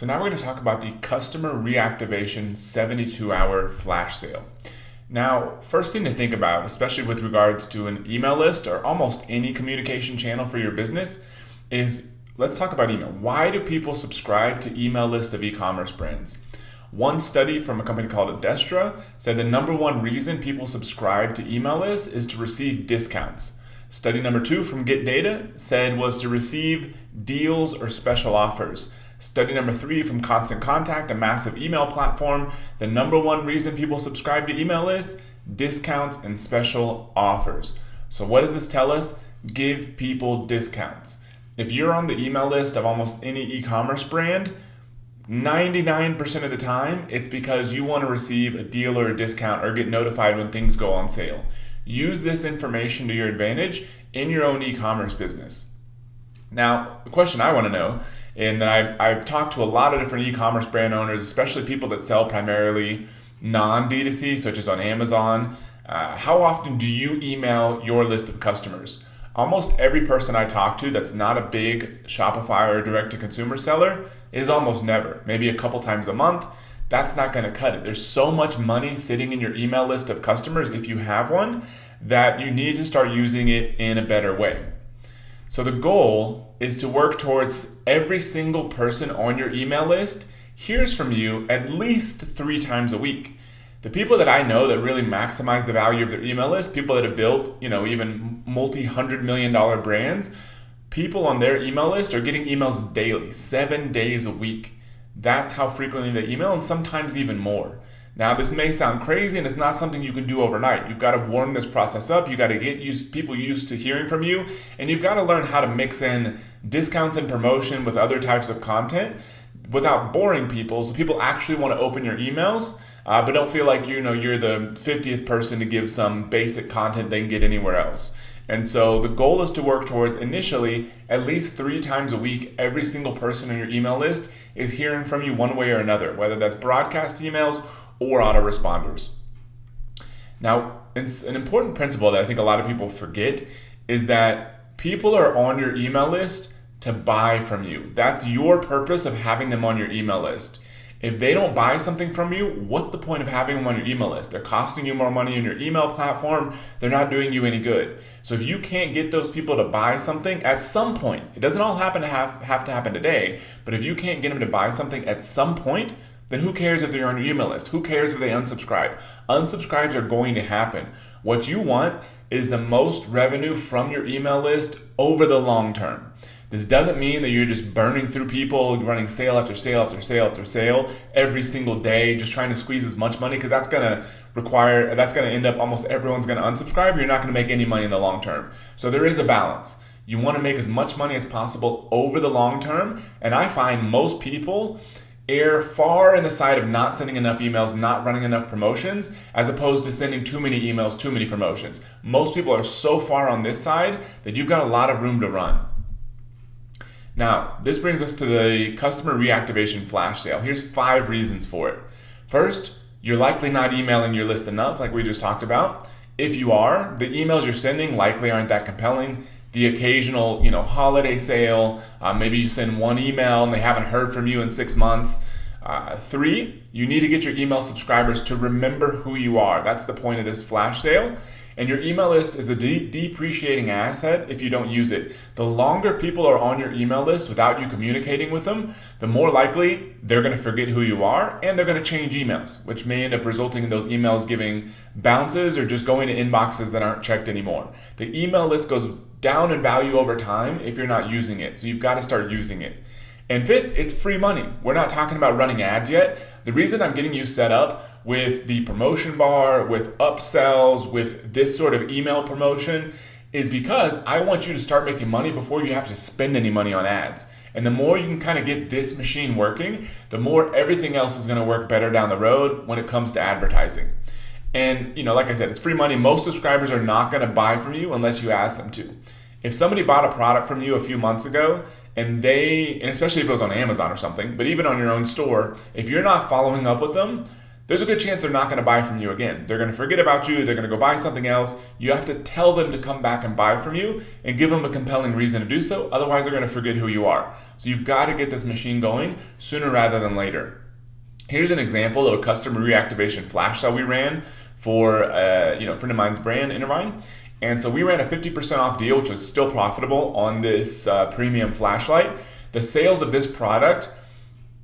So now we're going to talk about the customer reactivation 72-hour flash sale. Now, first thing to think about, especially with regards to an email list or almost any communication channel for your business, is let's talk about email. Why do people subscribe to email lists of e-commerce brands? One study from a company called Adestra said the number one reason people subscribe to email lists is to receive discounts. Study number two from Get Data said was to receive deals or special offers. Study number three from Constant Contact, a massive email platform, the number one reason people subscribe to email lists, discounts and special offers. So what does this tell us? Give people discounts. If you're on the email list of almost any e-commerce brand, 99% of the time, it's because you want to receive a deal or a discount or get notified when things go on sale. Use this information to your advantage in your own e-commerce business. Now, the question I want to know, and that I've talked to a lot of different e-commerce brand owners, especially people that sell primarily non-D2C, such as on Amazon, how often do you email your list of customers? Almost every person I talk to that's not a big Shopify or direct-to-consumer seller is almost never, maybe a couple times a month. That's not going to cut it. There's so much money sitting in your email list of customers, if you have one, that you need to start using it in a better way. So the goal is to work towards every single person on your email list hears from you at least 3 times a week. The people that I know that really maximize the value of their email list, people that have built, even multi-$100 million brands, people on their email list are getting emails daily, 7 days a week. That's how frequently they email, and sometimes even more. Now, this may sound crazy, and it's not something you can do overnight. You've got to warm this process up. You've got to get people used to hearing from you, and you've got to learn how to mix in discounts and promotion with other types of content without boring people, so people actually want to open your emails, but don't feel like you're the 50th person to give some basic content they can get anywhere else. And so the goal is to work towards initially at least 3 times a week, every single person on your email list is hearing from you one way or another, whether that's broadcast emails or autoresponders. Now, it's an important principle that I think a lot of people forget is that people are on your email list to buy from you. That's your purpose of having them on your email list. If they don't buy something from you, what's the point of having them on your email list? They're costing you more money in your email platform. They're not doing you any good. So if you can't get those people to buy something at some point, it doesn't all have to happen today, but if you can't get them to buy something at some point, then who cares if they're on your email list? Who cares if they unsubscribe? Unsubscribes are going to happen. What you want is the most revenue from your email list over the long term. This doesn't mean that you're just burning through people, running sale after sale after sale after sale every single day, just trying to squeeze as much money, because that's going to end up almost everyone's going to unsubscribe. You're not going to make any money in the long term. So there is a balance. You want to make as much money as possible over the long term. And I find most people err far in the side of not sending enough emails, not running enough promotions, as opposed to sending too many emails, too many promotions. Most people are so far on this side that you've got a lot of room to run. Now, this brings us to the customer reactivation flash sale. Here's 5 reasons for it. First, you're likely not emailing your list enough, like we just talked about. If you are, the emails you're sending likely aren't that compelling. The occasional, holiday sale, maybe you send one email and they haven't heard from you in 6 months. 3, you need to get your email subscribers to remember who you are. That's the point of this flash sale. And your email list is a depreciating asset if you don't use it. The longer people are on your email list without you communicating with them, the more likely they're going to forget who you are, and they're going to change emails, which may end up resulting in those emails giving bounces or just going to inboxes that aren't checked anymore. The email list goes down in value over time if you're not using it. So you've got to start using it. And 5th, it's free money. We're not talking about running ads yet. The reason I'm getting you set up with the promotion bar, with upsells, with this sort of email promotion is because I want you to start making money before you have to spend any money on ads. And the more you can kind of get this machine working, the more everything else is going to work better down the road when it comes to advertising. And, like I said, it's free money. Most subscribers are not going to buy from you unless you ask them to. If somebody bought a product from you a few months ago and especially if it was on Amazon or something, but even on your own store, if you're not following up with them, there's a good chance they're not going to buy from you again. They're going to forget about you. They're going to go buy something else. You have to tell them to come back and buy from you and give them a compelling reason to do so. Otherwise, they're going to forget who you are. So you've got to get this machine going sooner rather than later. Here's an example of a customer reactivation flash sale we ran for a friend of mine's brand, Intervine. And so we ran a 50% off deal, which was still profitable on this premium flashlight. The sales of this product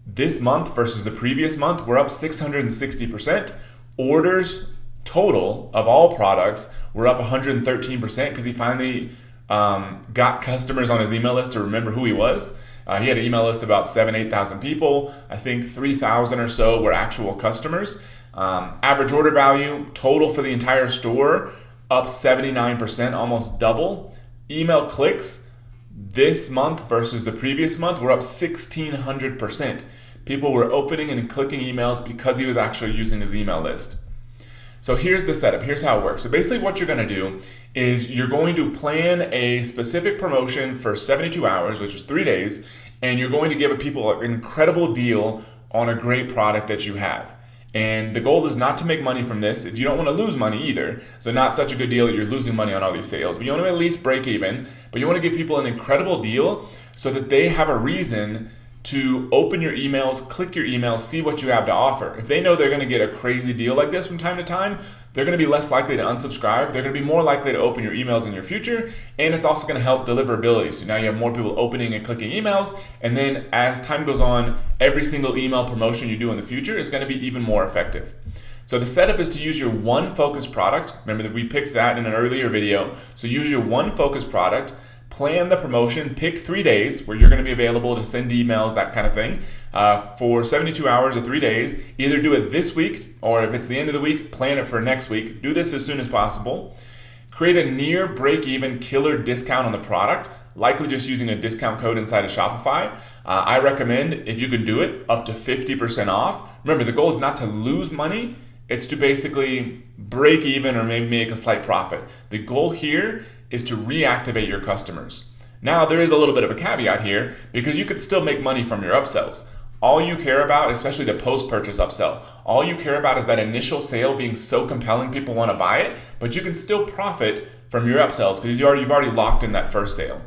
this month versus the previous month were up 660%. Orders total of all products were up 113% because he finally got customers on his email list to remember who he was. He had an email list of about 8,000 people. I think 3,000 or so were actual customers. Average order value total for the entire store up 79%, almost double. Email clicks this month versus the previous month were up 1,600%. People were opening and clicking emails because he was actually using his email list. So here's the setup. Here's how it works. So basically what you're going to do is you're going to plan a specific promotion for 72 hours, which is 3 days, and you're going to give people an incredible deal on a great product that you have. And the goal is not to make money from this. You don't want to lose money either. So not such a good deal that you're losing money on all these sales. But you want to at least break even. But you want to give people an incredible deal so that they have a reason to open your emails, click your emails, see what you have to offer. If they know they're going to get a crazy deal like this from time to time, they're going to be less likely to unsubscribe. They're going to be more likely to open your emails in your future. And it's also going to help deliverability. So now you have more people opening and clicking emails. And then as time goes on, every single email promotion you do in the future is going to be even more effective. So the setup is to use your one focus product. Remember that we picked that in an earlier video. So use your one focus product. Plan the promotion, pick 3 days where you're going to be available to send emails, that kind of thing, for 72 hours or 3 days. Either do it this week, or if it's the end of the week, plan it for next week. Do this as soon as possible. Create a near break-even killer discount on the product, likely just using a discount code inside of Shopify. I recommend, if you can do it, up to 50% off. Remember, the goal is not to lose money. It's to basically break even or maybe make a slight profit. The goal here is to reactivate your customers. Now, there is a little bit of a caveat here because you could still make money from your upsells. All you care about, especially the post-purchase upsell, all you care about is that initial sale being so compelling people want to buy it, but you can still profit from your upsells because you've already locked in that first sale.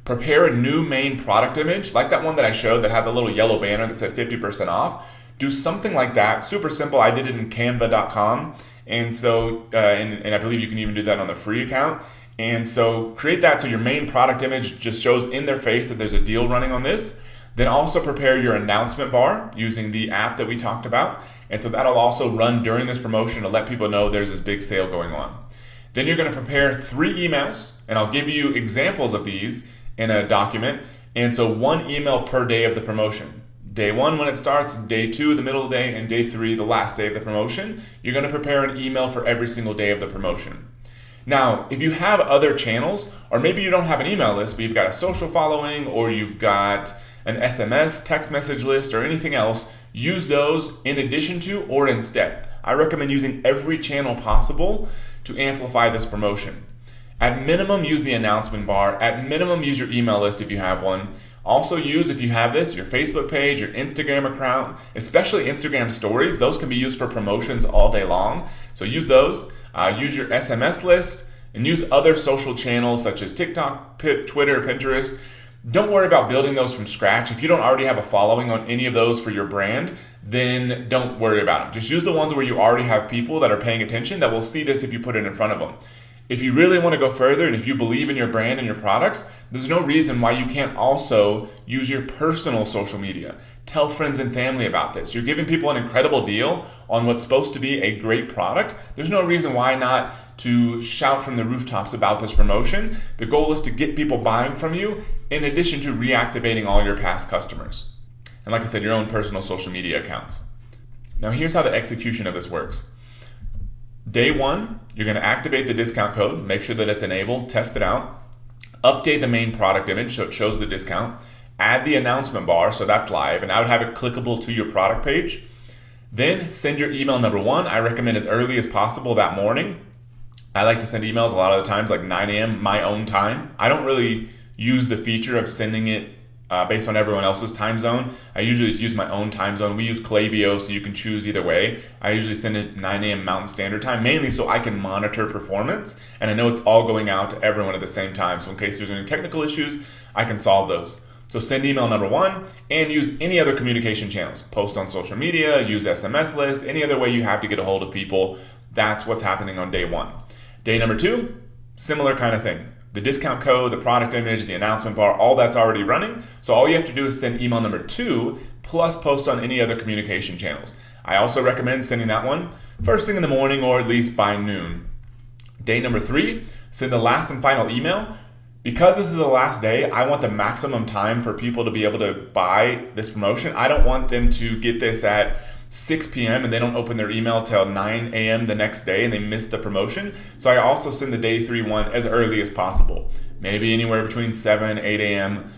Prepare a new main product image, like that one that I showed that had the little yellow banner that said 50% off. Do something like that, super simple. I did it in Canva.com. And so, and I believe you can even do that on the free account. And so create that so your main product image just shows in their face that there's a deal running on this. Then also prepare your announcement bar using the app that we talked about. And so that'll also run during this promotion to let people know there's this big sale going on. Then you're going to prepare 3 emails, and I'll give you examples of these in a document. And so 1 email per day of the promotion. Day 1 when it starts, day 2 the middle of the day, and day 3 the last day of the promotion. You're going to prepare an email for every single day of the promotion. Now, if you have other channels, or maybe you don't have an email list, but you've got a social following, or you've got an SMS, text message list, or anything else, use those in addition to or instead. I recommend using every channel possible to amplify this promotion. At minimum, use the announcement bar. At minimum, use your email list if you have one. Also use, if you have this, your Facebook page, your Instagram account, especially Instagram stories. Those can be used for promotions all day long. So use those. Use your SMS list and use other social channels such as TikTok, Twitter, Pinterest. Don't worry about building those from scratch. If you don't already have a following on any of those for your brand, then don't worry about them. Just use the ones where you already have people that are paying attention that will see this if you put it in front of them. If you really want to go further and if you believe in your brand and your products, there's no reason why you can't also use your personal social media. Tell friends and family about this. You're giving people an incredible deal on what's supposed to be a great product. There's no reason why not to shout from the rooftops about this promotion. The goal is to get people buying from you in addition to reactivating all your past customers. And like I said, your own personal social media accounts. Now here's how the execution of this works. Day 1, you're going to activate the discount code, make sure that it's enabled, test it out, update the main product image so it shows the discount, add the announcement bar so that's live, and I would have it clickable to your product page. Then send your email number 1. I recommend as early as possible that morning. I like to send emails a lot of the times like 9 a.m. my own time. I don't really use the feature of sending it based on everyone else's time zone. I usually just use my own time zone. We use Klaviyo, so you can choose either way. I usually send it 9 a.m. Mountain Standard Time, mainly so I can monitor performance, and I know it's all going out to everyone at the same time. So in case there's any technical issues, I can solve those. So send email number one, and use any other communication channels. Post on social media, use SMS lists, any other way you have to get a hold of people. That's what's happening on day one. Day number two, similar kind of thing. The discount code, the product image, the announcement bar, all that's already running. So all you have to do is send email number two, plus post on any other communication channels. I also recommend sending that one first thing in the morning or at least by noon. Day number three, send the last and final email. Because this is the last day, I want the maximum time for people to be able to buy this promotion. I don't want them to get this at 6 p.m. and they don't open their email till 9 a.m. the next day and they miss the promotion. So I also send the day 3 one as early as possible. Maybe anywhere between 7 8 a.m.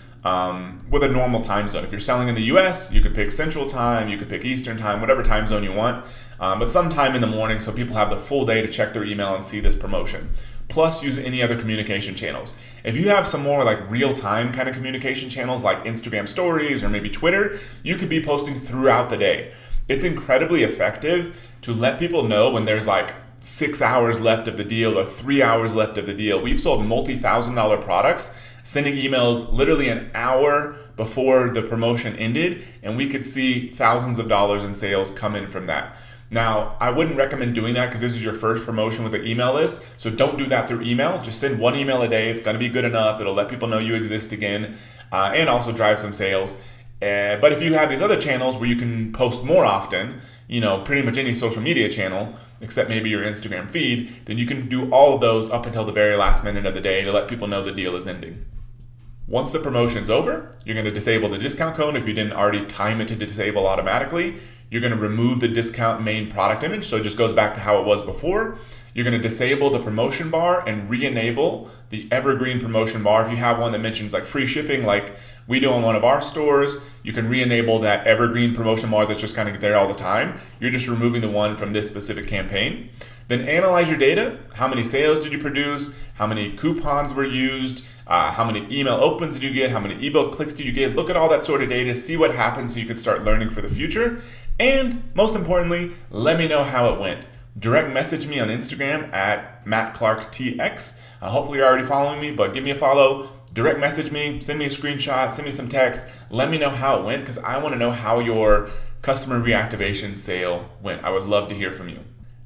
With a normal time zone. If you're selling in the US, you could pick Central Time, you could pick Eastern Time, whatever time zone you want. But sometime in the morning so people have the full day to check their email and see this promotion. Plus use any other communication channels. If you have some more like real-time kind of communication channels like Instagram stories or maybe Twitter, you could be posting throughout the day. It's incredibly effective to let people know when there's like 6 hours left of the deal or 3 hours left of the deal. We've sold multi-$1,000 products, sending emails literally an hour before the promotion ended, and we could see thousands of dollars in sales come in from that. Now, I wouldn't recommend doing that because this is your first promotion with an email list, so don't do that through email. Just send one email a day. It's going to be good enough. It'll let people know you exist again and also drive some sales. But if you have these other channels where you can post more often, pretty much any social media channel, except maybe your Instagram feed, then you can do all of those up until the very last minute of the day to let people know the deal is ending. Once the promotion's over, you're going to disable the discount code if you didn't already time it to disable automatically. You're going to remove the discount main product image, so it just goes back to how it was before. You're going to disable the promotion bar and re-enable the evergreen promotion bar. If you have one that mentions like free shipping, like we do on one of our stores, you can re-enable that evergreen promotion bar that's just kind of there all the time. You're just removing the one from this specific campaign. Then analyze your data. How many sales did you produce? How many coupons were used? How many email opens did you get? How many ebook clicks did you get? Look at all that sort of data, see what happens so you can start learning for the future. And most importantly, let me know how it went. Direct message me on Instagram at MattClarkTX. Hopefully you're already following me, but give me a follow. Direct message me, send me a screenshot, send me some text. Let me know how it went because I want to know how your customer reactivation sale went. I would love to hear from you.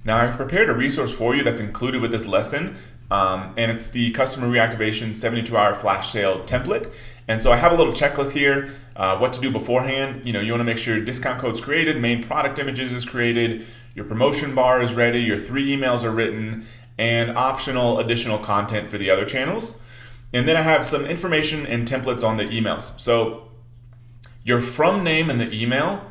Now, I've prepared a resource for you that's included with this lesson, and it's the Customer Reactivation 72-Hour Flash Sale template. And so I have a little checklist here, what to do beforehand. You want to make sure your discount code's created, main product images is created, your promotion bar is ready, your 3 emails are written, and optional additional content for the other channels. And then I have some information and templates on the emails. So your from name in the email,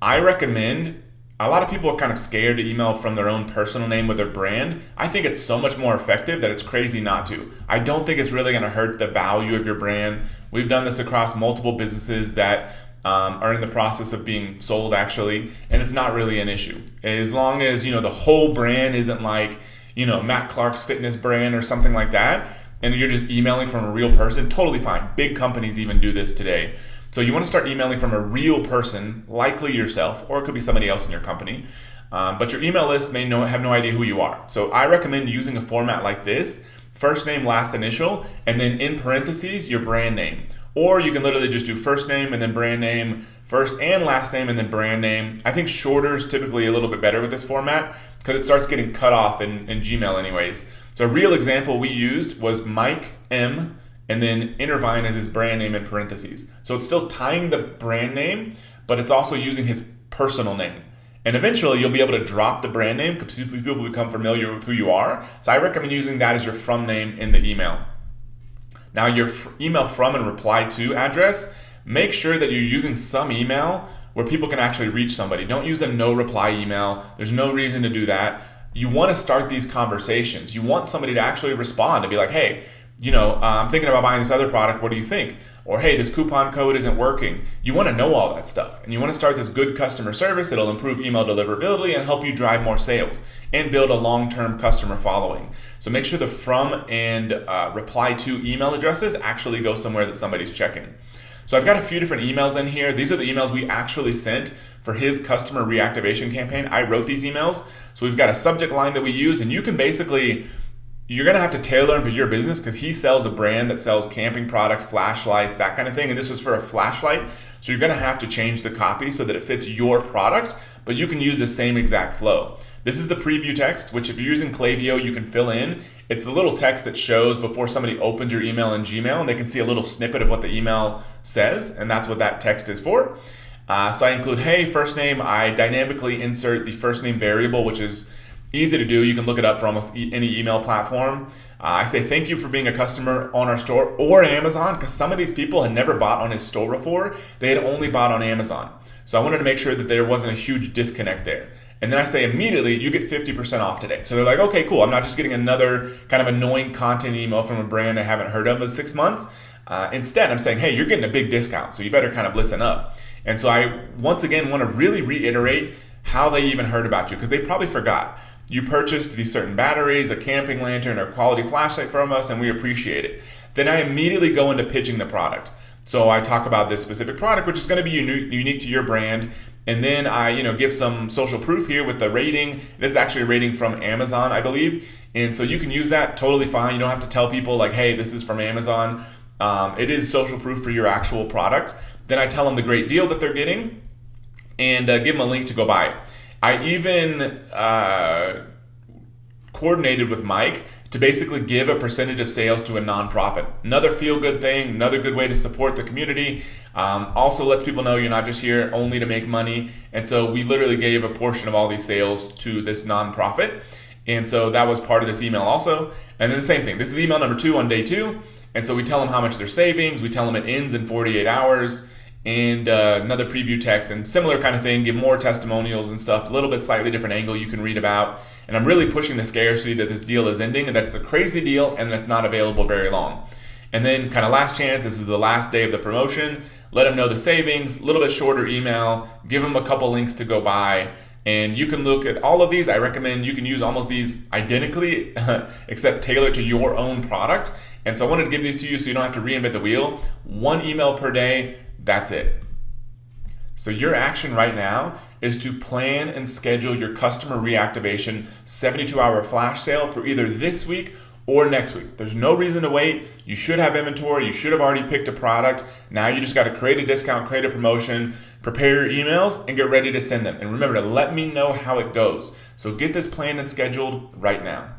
I recommend. A lot of people are kind of scared to email from their own personal name with their brand. I think it's so much more effective that it's crazy not to. I don't think it's really going to hurt the value of your brand. We've done this across multiple businesses that are in the process of being sold actually, and it's not really an issue. As long as, the whole brand isn't like, Matt Clark's fitness brand or something like that, and you're just emailing from a real person, totally fine. Big companies even do this today. So you want to start emailing from a real person, likely yourself, or it could be somebody else in your company. But your email list may have no idea who you are. So I recommend using a format like this: first name, last initial, and then in parentheses, your brand name. Or you can literally just do first name and then brand name, first and last name and then brand name. I think shorter is typically a little bit better with this format because it starts getting cut off in Gmail anyways. So a real example we used was Mike M., and then Intervine as his brand name in parentheses. So it's still tying the brand name, but it's also using his personal name. And eventually you'll be able to drop the brand name because people become familiar with who you are. So I recommend using that as your from name in the email. Now your email from and reply to address, make sure that you're using some email where people can actually reach somebody. Don't use a no reply email. There's no reason to do that. You want to start these conversations. You want somebody to actually respond, to be like, hey, I'm thinking about buying this other product. What do you think? Or, hey, this coupon code isn't working. You want to know all that stuff. And you want to start this good customer service that'll improve email deliverability and help you drive more sales and build a long-term customer following. So make sure the from and reply to email addresses actually go somewhere that somebody's checking. So I've got a few different emails in here. These are the emails we actually sent for his customer reactivation campaign. I wrote these emails. So we've got a subject line that we use, and you can basically, you're going to have to tailor them for your business because he sells a brand that sells camping products, flashlights, that kind of thing. And this was for a flashlight. So you're going to have to change the copy so that it fits your product, but you can use the same exact flow. This is the preview text, which if you're using Klaviyo, you can fill in. It's the little text that shows before somebody opens your email in Gmail, and they can see a little snippet of what the email says, and that's what that text is for. So I include, hey, first name. I dynamically insert the first name variable, which is easy to do. You can look it up for almost any email platform. I say thank you for being a customer on our store or Amazon, because some of these people had never bought on his store before. They had only bought on Amazon. So I wanted to make sure that there wasn't a huge disconnect there. And then I say immediately, you get 50% off today. So they're like, okay, cool. I'm not just getting another kind of annoying content email from a brand I haven't heard of in 6 months. Instead, I'm saying, hey, you're getting a big discount, so you better kind of listen up. And so I, once again, want to really reiterate how they even heard about you, because they probably forgot. You purchased these certain batteries, a camping lantern, or quality flashlight from us, and we appreciate it. Then I immediately go into pitching the product. So I talk about this specific product, which is going to be unique to your brand. And then I, give some social proof here with the rating. This is actually a rating from Amazon, I believe. And so you can use that totally fine. You don't have to tell people like, hey, this is from Amazon. It is social proof for your actual product. Then I tell them the great deal that they're getting and give them a link to go buy it. I even coordinated with Mike to basically give a percentage of sales to a nonprofit. Another feel-good thing, another good way to support the community. Also lets people know you're not just here only to make money. And so we literally gave a portion of all these sales to this nonprofit. And so that was part of this email also. And then the same thing. This is email number 2 on day 2. And so we tell them how much their savings. We tell them it ends in 48 hours. And another preview text and similar kind of thing, give more testimonials and stuff, a little bit slightly different angle you can read about. And I'm really pushing the scarcity that this deal is ending, and that's a crazy deal and that's not available very long. And then kind of last chance, this is the last day of the promotion, let them know the savings, a little bit shorter email, give them a couple links to go buy. And you can look at all of these. I recommend you can use almost these identically, except tailored to your own product. And so I wanted to give these to you so you don't have to reinvent the wheel. 1 email per day. That's it. So your action right now is to plan and schedule your customer reactivation 72-hour flash sale for either this week or next week. There's no reason to wait. You should have inventory. You should have already picked a product. Now you just got to create a discount, create a promotion, prepare your emails, and get ready to send them. And remember to let me know how it goes. So get this planned and scheduled right now.